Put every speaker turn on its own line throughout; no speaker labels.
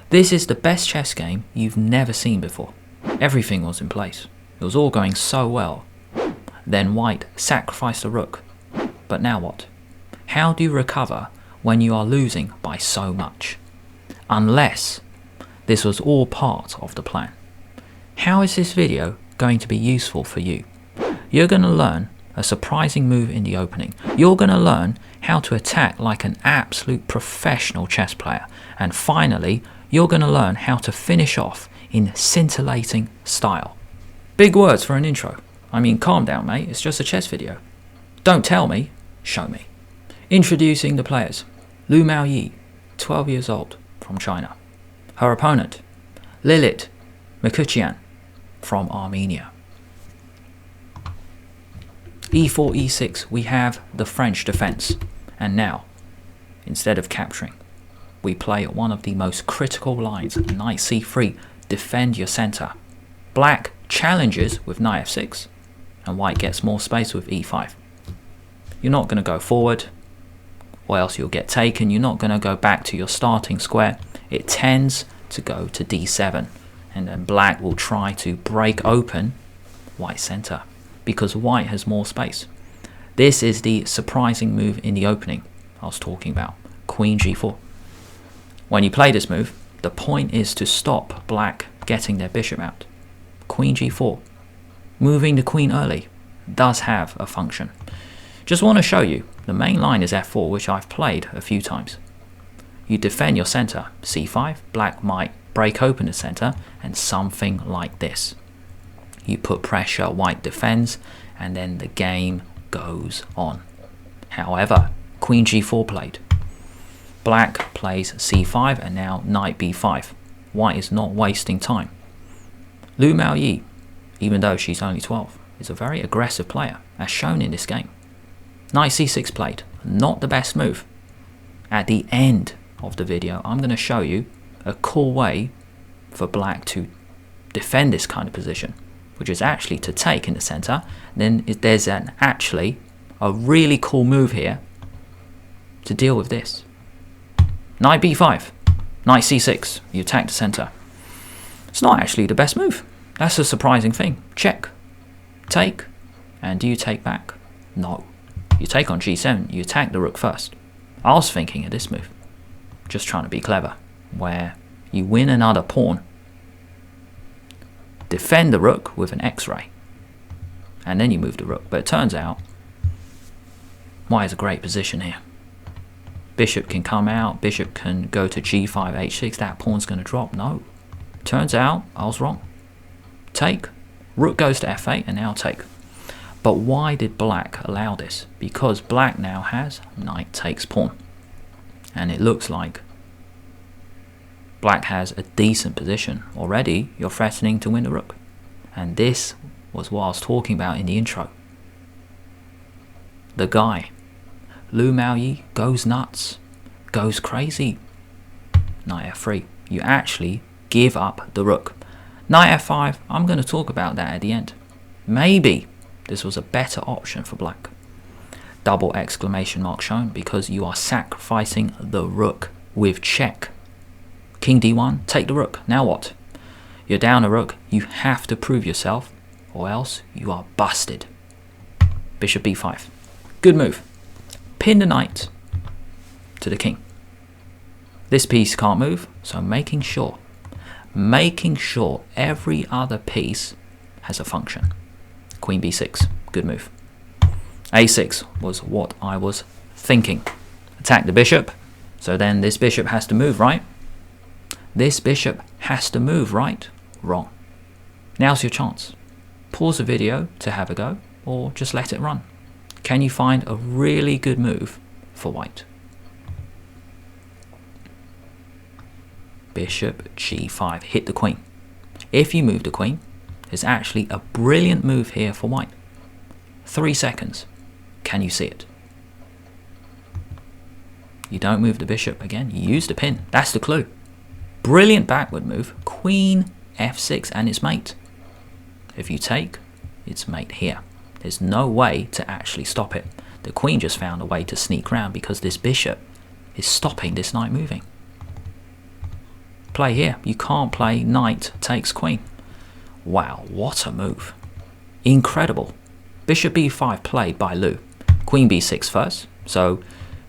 This is the best chess game you've never seen before. Everything was in place. It was all going so well. Then white sacrificed the rook. But now what? How do you recover when you are losing by so much? Unless this was all part of the plan. How is this video going to be useful for you? You're going to learn a surprising move in the opening. You're going to learn how to attack like an absolute professional chess player. And finally, you're going to learn how to finish off in scintillating style. Big words for an intro. I mean, calm down, mate. It's just a chess video. Don't tell me, show me. Introducing the players. Lu Miao Yi, 12 years old, from China. Her opponent, Lilith Mikuchian, from Armenia. E4, E6, we have the French defense. And now, instead of capturing, we play one of the most critical lines, knight c3, defend your center. Black challenges with knight f6, and white gets more space with e5. You're not going to go forward, or else you'll get taken. You're not going to go back to your starting square. It tends to go to d7, and then black will try to break open white's center, because white has more space. This is the surprising move in the opening I was talking about, queen g4. When you play this move, the point is to stop black getting their bishop out. Queen g4. Moving the queen early does have a function. Just want to show you, the main line is f4, which I've played a few times. You defend your center, c5, black might break open the center, and something like this. You put pressure, white defends, and then the game goes on. However, queen g4 played. Black plays c5 and now knight b5. White is not wasting time. Lu Miao Yi, even though she's only 12, is a very aggressive player, as shown in this game. Knight c6 played, not the best move. At the end of the video, I'm going to show you a cool way for black to defend this kind of position, which is actually to take in the center. Then there's actually a really cool move here to deal with this. Knight b5, knight c6, you attack the center. It's not actually the best move. That's a surprising thing. Check, take, and do you take back? No. You take on g7, you attack the rook first. I was thinking of this move, just trying to be clever, where you win another pawn, defend the rook with an x-ray, and then you move the rook. But it turns out, white is a great position here. Bishop can come out, bishop can go to g5, h6, that pawn's going to drop. No. Turns out, I was wrong. Take, rook goes to f8, and now take. But why did black allow this? Because black now has knight takes pawn. And it looks like black has a decent position. Already, you're threatening to win the rook. And this was what I was talking about in the intro. The guy, Lu Miao Yi, goes nuts, goes crazy. Knight f3, you actually give up the rook. Knight f5, I'm going to talk about that at the end. Maybe this was a better option for black. Double exclamation mark shown, because you are sacrificing the rook with check. King d1, take the rook. Now what? You're down a rook, you have to prove yourself, or else you are busted. Bishop b5, good move. Pin the knight to the king. This piece can't move, so making sure every other piece has a function. Queen b6, good move. a6 was what I was thinking. Attack the bishop, so then this bishop has to move, right? This bishop has to move, right? Wrong. Now's your chance. Pause the video to have a go, or just let it run. Can you find a really good move for white? Bishop g5, hit the queen. If you move the queen, there's actually a brilliant move here for white. 3 seconds. Can you see it? You don't move the bishop again, you use the pin. That's the clue. Brilliant backward move. Queen f6 and its mate. If you take, it's mate here. There's no way to actually stop it. The queen just found a way to sneak round because this bishop is stopping this knight moving. play here. You can't play knight takes queen. Wow, what a move. Incredible. Bishop b5 played by Lu. Queen b6 first. So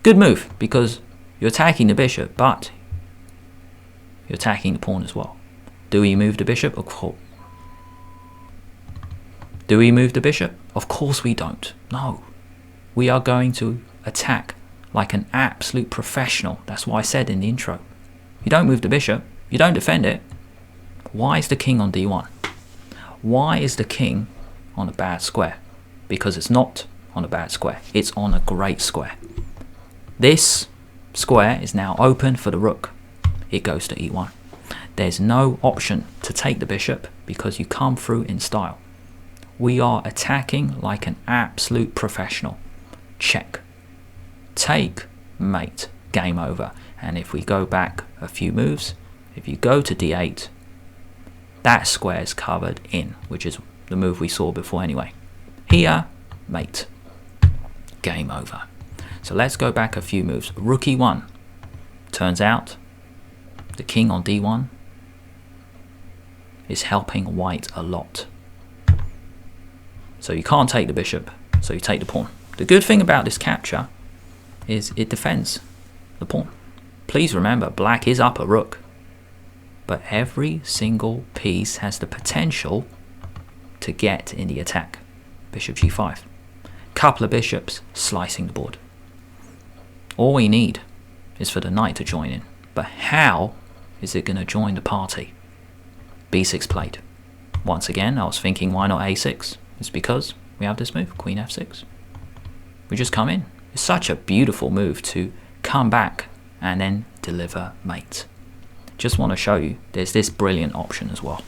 good move because you're attacking the bishop, but you're attacking the pawn as well. Do we move the bishop? Of course. Do we move the bishop? Of course we don't. No. We are going to attack like an absolute professional. That's what I said in the intro. You don't move the bishop. You don't defend it. Why is the king on d1? Why is the king on a bad square? Because it's not on a bad square. It's on a great square. This square is now open for the rook. It goes to e1. There's no option to take the bishop because you come through in style. We are attacking like an absolute professional. Check. Take, mate, game over. And if we go back a few moves, if you go to d8, that square is covered in, which is the move we saw before anyway. Here, mate, game over. So let's go back a few moves. Rook e1. Turns out the king on d1 is helping white a lot. So you can't take the bishop, so you take the pawn. The good thing about this capture is it defends the pawn. Please remember, black is up a rook, but every single piece has the potential to get in the attack. Bishop g5. Couple of bishops slicing the board. All we need is for the knight to join in. But how is it going to join the party? b6 played. Once again, I was thinking, why not a6? It's because we have this move, queen f6. We just come in. It's such a beautiful move to come back and then deliver mate. Just want to show you, there's this brilliant option as well.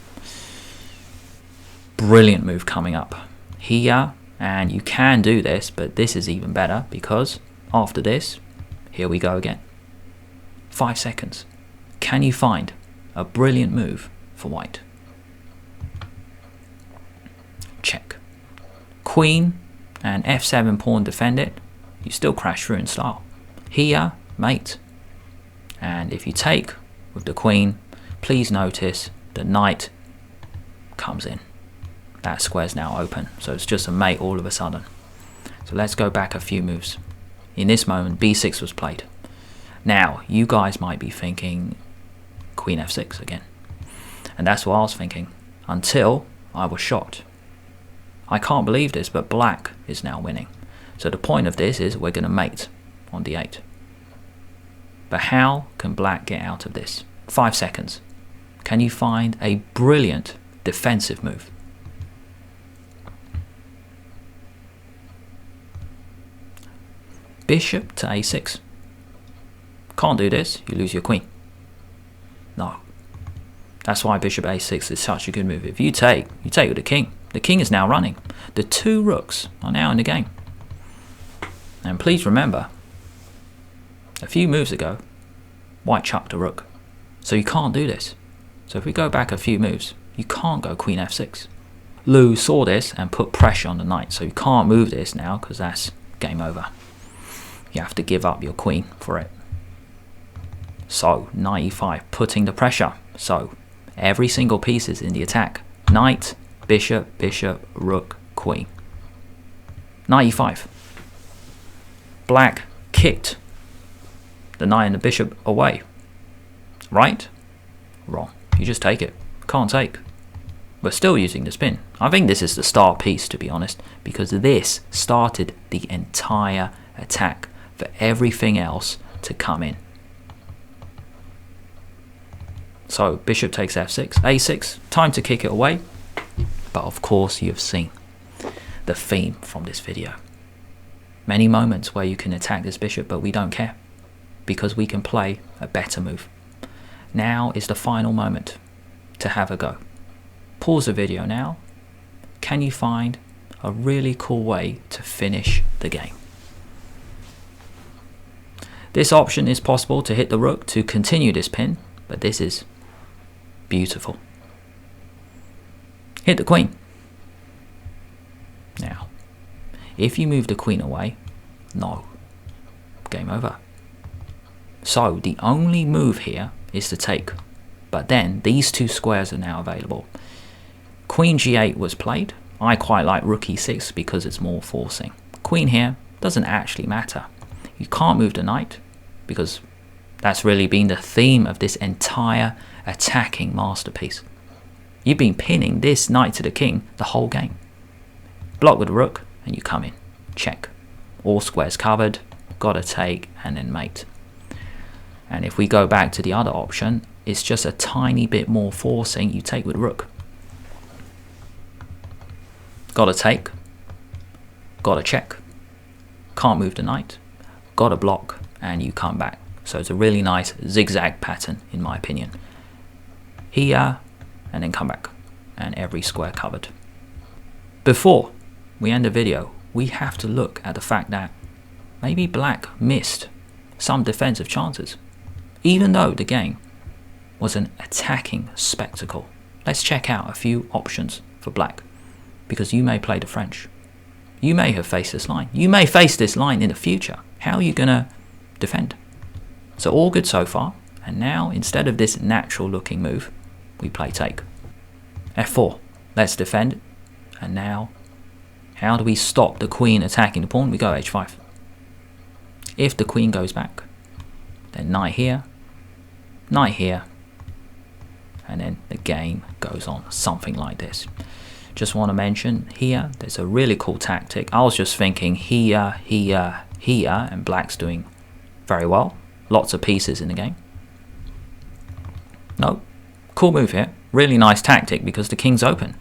Brilliant move coming up here, and you can do this, but this is even better because after this, here we go again. 5 seconds. Can you find a brilliant move for white? Check. Queen and f7 pawn defend it. You still crash through in style. Here, mate. And if you take with the queen, please notice the knight comes in. That square's now open, so it's just a mate all of a sudden. So let's go back a few moves. In this moment, b6 was played. Now, you guys might be thinking queen f6 again. And that's what I was thinking, until I was shocked. I can't believe this, but black is now winning. So the point of this is we're going to mate on d8. But how can black get out of this? 5 seconds. Can you find a brilliant defensive move? Bishop to a6. Can't do this, you lose your queen. No. That's why bishop a6 is such a good move. If you take with the king. The king is now running. The two rooks are now in the game. And please remember, a few moves ago, white chucked a rook. So you can't do this. So if we go back a few moves, you can't go queen f6. Lu saw this and put pressure on the knight. So you can't move this now because that's game over. You have to give up your queen for it. So knight e5, putting the pressure. So every single piece is in the attack. Knight, bishop, bishop, rook, queen. Knight e5. Black kicked the knight and the bishop away. Right? Wrong. You just take it. Can't take. We're still using the spin. I think this is the star piece, to be honest, because this started the entire attack for everything else to come in. So bishop takes f6, a6, time to kick it away. But of course you've seen the theme from this video. Many moments where you can attack this bishop, but we don't care because we can play a better move. Now is the final moment to have a go. Pause the video now. Can you find a really cool way to finish the game? This option is possible to hit the rook to continue this pin, but this is beautiful. Hit the queen. Now, if you move the queen away, no, game over. So the only move here is to take. But then these two squares are now available. Queen g8 was played. I quite like rook e6 because it's more forcing. Queen here doesn't actually matter. You can't move the knight because that's really been the theme of this entire attacking masterpiece. You've been pinning this knight to the king the whole game. Block with rook and you come in. Check. All squares covered. Gotta take and then mate. And if we go back to the other option, it's just a tiny bit more forcing. You take with rook. Gotta take. Gotta check. Can't move the knight. Gotta block and you come back. So it's a really nice zigzag pattern in my opinion. Here and then come back and every square covered. Before we end the video, we have to look at the fact that maybe black missed some defensive chances, even though the game was an attacking spectacle. Let's check out a few options for black, because you may play the French. You may have faced this line. You may face this line in the future. How are you gonna defend? So all good so far. And now, instead of this natural looking move, we play take. f4, let's defend. And now, how do we stop the queen attacking the pawn? We go h5. If the queen goes back, then knight here, and then the game goes on something like this. Just want to mention here, there's a really cool tactic. I was just thinking here, and black's doing very well. Lots of pieces in the game. No, cool move here. Really nice tactic because the king's open.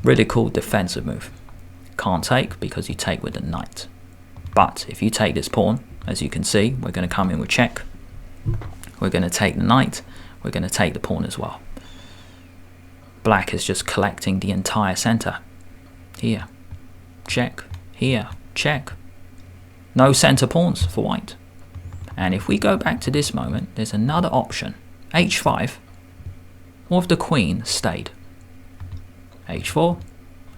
Really cool defensive move. Can't take because you take with the knight. But if you take this pawn, as you can see, we're going to come in with check. We're going to take the knight. We're going to take the pawn as well. Black is just collecting the entire center. Here, check. Here, check. No center pawns for white. And if we go back to this moment, there's another option. h5, or if the queen stayed. h4,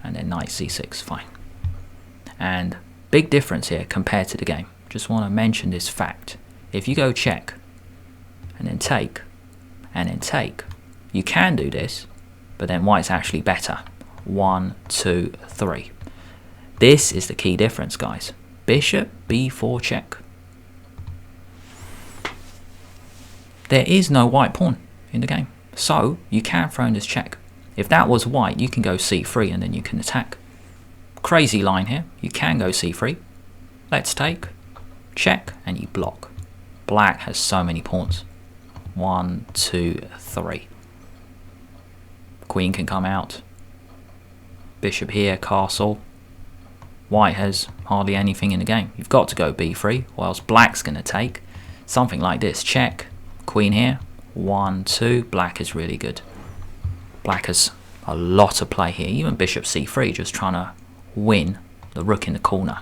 and then knight c6, fine. And big difference here compared to the game. Just want to mention this fact. If you go check, and then take, you can do this, but then white's actually better. 1, 2, 3. This is the key difference, guys. Bishop b4 check. There is no white pawn in the game, so you can throw in this check. If that was white, you can go c3 and then you can attack. Crazy line here. You can go c3. Let's take, check, and you block. Black has so many pawns. 1, 2, 3. Queen can come out. Bishop here, castle. White has hardly anything in the game. You've got to go b3, or else black's going to take. Something like this. Check. Queen here. 1, 2. Black is really good. Black has a lot of play here. Even bishop c3, just trying to win the rook in the corner.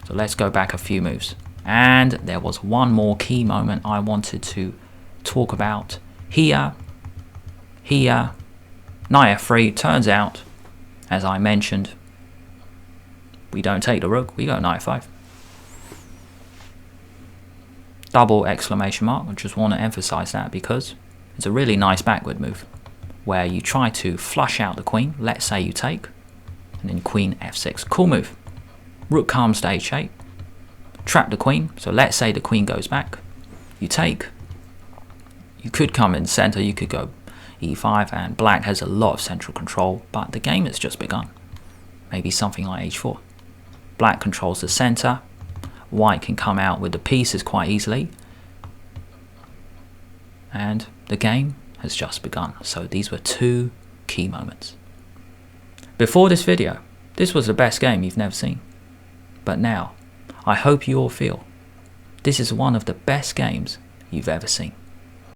So let's go back a few moves. And there was one more key moment I wanted to talk about. Here, knight f3. Turns out, as I mentioned, we don't take the rook, we go knight f5. Double exclamation mark. I just want to emphasize that because it's a really nice backward move where you try to flush out the queen. Let's say you take, and then queen f6. Cool move. Rook comes to h8. Trap the queen. So let's say the queen goes back. You take. You could come in center. You could go e5, and black has a lot of central control, but the game has just begun. Maybe something like h4. Black controls the center. White can come out with the pieces quite easily. And the game has just begun. So these were two key moments. Before this video, this was the best game you've never seen. But now, I hope you all feel this is one of the best games you've ever seen.